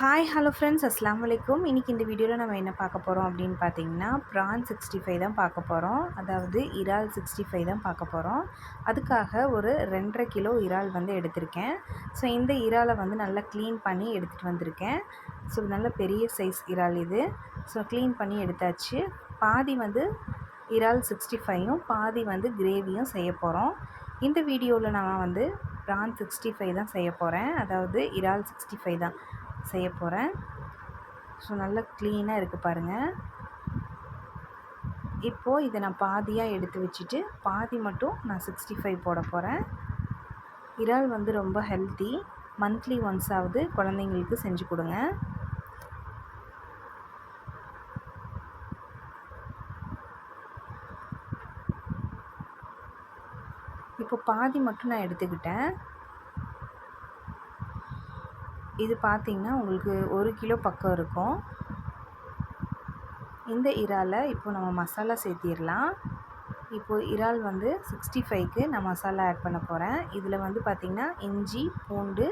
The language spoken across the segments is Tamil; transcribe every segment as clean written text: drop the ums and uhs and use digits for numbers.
ஹாய் ஹலோ ஃப்ரெண்ட்ஸ், அஸ்ஸலாமு அலைக்கும். இன்றைக்கி இந்த வீடியோவில் நம்ம என்ன பார்க்க போகிறோம் அப்படின்னு பார்த்தீங்கன்னா, ப்ரான் 65 தான் பார்க்க போகிறோம். அதாவது இறால் 65 தான் பார்க்க போகிறோம். அதுக்காக ஒரு 2.5 கிலோ இறால் வந்து எடுத்திருக்கேன். ஸோ இந்த இறாலை வந்து நல்லா க்ளீன் பண்ணி எடுத்துகிட்டு வந்திருக்கேன். ஸோ நல்ல பெரிய சைஸ் இறால் இது. ஸோ க்ளீன் பண்ணி எடுத்தாச்சு. பாதி வந்து இறால் 65யும் பாதி வந்து கிரேவியும் செய்ய போகிறோம். இந்த வீடியோவில் நான் வந்து ப்ரான் 65 தான் செய்ய போகிறேன். அதாவது இறால் 65 தான் செய்ய போகிறேன். ஸோ நல்லா க்ளீனாக இருக்குது பாருங்கள். இப்போது இதை நான் பாதியாக எடுத்து வச்சுட்டு பாதி மட்டும் நான் 65 போட போகிறேன். இறால் வந்து ரொம்ப ஹெல்த்தி. மந்த்லி ஒன்ஸாவது குழந்தைங்களுக்கு செஞ்சு கொடுங்க. இப்போ பாதி மட்டும் நான் எடுத்துக்கிட்டேன். இது பார்த்திங்கன்னா உங்களுக்கு 1 கிலோ பக்கம் இருக்கும். இந்த இறாலை இப்போ நம்ம மசாலா சேர்த்திடலாம். இப்போது இறால் வந்து 65க்கு நான் மசாலா ஆட் பண்ண போகிறேன். இதில் வந்து பார்த்திங்கன்னா இஞ்சி, பூண்டு,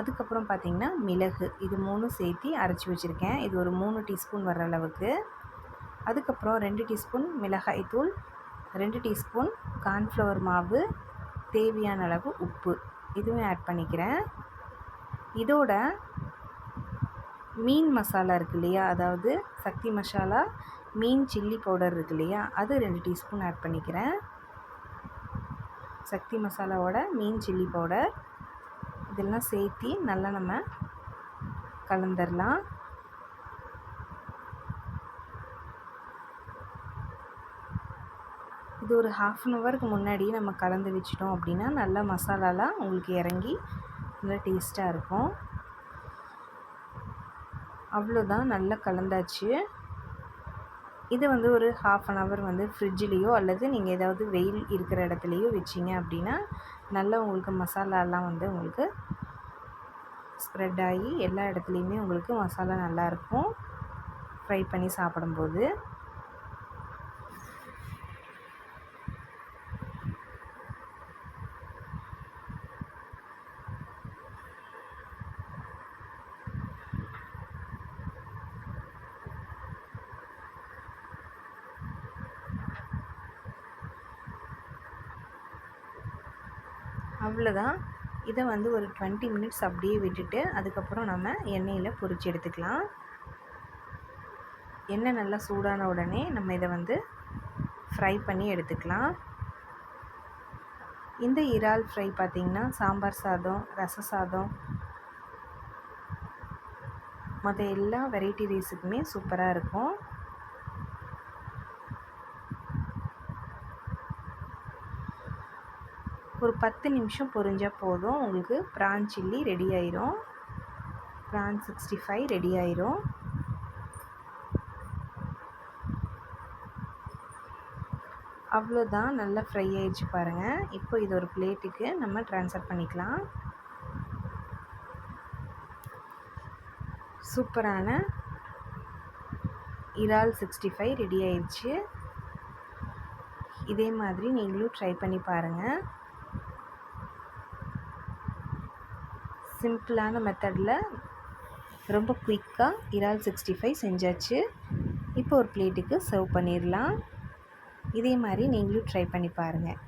அதுக்கப்புறம் பார்த்திங்கன்னா மிளகு, இது 3 சேர்த்தி அரைச்சி வச்சுருக்கேன். இது ஒரு 3 டீஸ்பூன் வர்ற அளவுக்கு. அதுக்கப்புறம் 2 டீஸ்பூன் மிளகாய் தூள், 2 டீஸ்பூன் கார்ன்ஃப்ளவர் மாவு, தேவையான அளவு உப்பு, இதுவும் ஆட் பண்ணிக்கிறேன். இதோட மீன் மசாலா இருக்கு இல்லையா, அதாவது சக்தி மசாலா மீன் சில்லி பவுடர் இருக்கு இல்லையா, அது 2 டீஸ்பூன் ஆட் பண்ணிக்கிறேன். சக்தி மசாலாவோட மீன் சில்லி பவுடர் இதெல்லாம் சேர்த்தி நல்லா நம்ம கலந்துடலாம். இது ஒரு 1/2 ஹவருக்கு முன்னாடி நம்ம கலந்து வச்சிட்டோம் அப்படின்னா நல்லா மசாலாலாம் உங்களுக்கு இறங்கி நல்லா டேஸ்ட்டாக இருக்கும். அவ்வளோதான், நல்லா கலந்தாச்சு. இதை வந்து ஒரு 1/2 ஹவர் வந்து ஃப்ரிட்ஜ்லேயோ அல்லது நீங்கள் ஏதாவது வெயில் இருக்கிற இடத்துலையோ வச்சிங்க அப்படின்னா நல்லா உங்களுக்கு மசாலாலாம் வந்து உங்களுக்கு ஸ்ப்ரெட் ஆகி எல்லா இடத்துலையுமே உங்களுக்கு மசாலா நல்லாயிருக்கும் ஃப்ரை பண்ணி சாப்பிடும்போது. அவ்வளோதான். இதை வந்து ஒரு 20 மினிட்ஸ் அப்படியே விட்டுட்டு அதுக்கப்புறம் நம்ம எண்ணெயில் பொரிச்சு எடுத்துக்கலாம். எண்ணெய் நல்லா சூடான உடனே நம்ம இதை வந்து ஃப்ரை பண்ணி எடுத்துக்கலாம். இந்த இறால் ஃப்ரை பார்த்திங்கன்னா சாம்பார் சாதம், ரச சாதம், மற்ற எல்லா வெரைட்டி ரைஸுக்குமே சூப்பராக இருக்கும். ஒரு 10 நிமிஷம் பொரிஞ்சால் போதும், உங்களுக்கு ப்ரான் சில்லி ரெடி ஆயிரும். ப்ரான் 65 ரெடி ஆயிரும். அவ்வளோதான், நல்லா ஃப்ரை ஆயிடுச்சு பாருங்கள். இப்போ இது ஒரு பிளேட்டுக்கு நம்ம ட்ரான்ஸ்ஃபர் பண்ணிக்கலாம். சூப்பரான இறால் 65 ரெடி ஆயிடுச்சு. இதே மாதிரி நீங்களும் ட்ரை பண்ணி பாருங்கள். சிம்பிளான மெத்தடில் ரொம்ப குயிக்காக இறால் 65 செஞ்சாச்சு. இப்போ ஒரு பிளேட்டுக்கு சர்வ் பண்ணிடலாம். இதே மாதிரி நீங்களும் ட்ரை பண்ணி பாருங்கள்.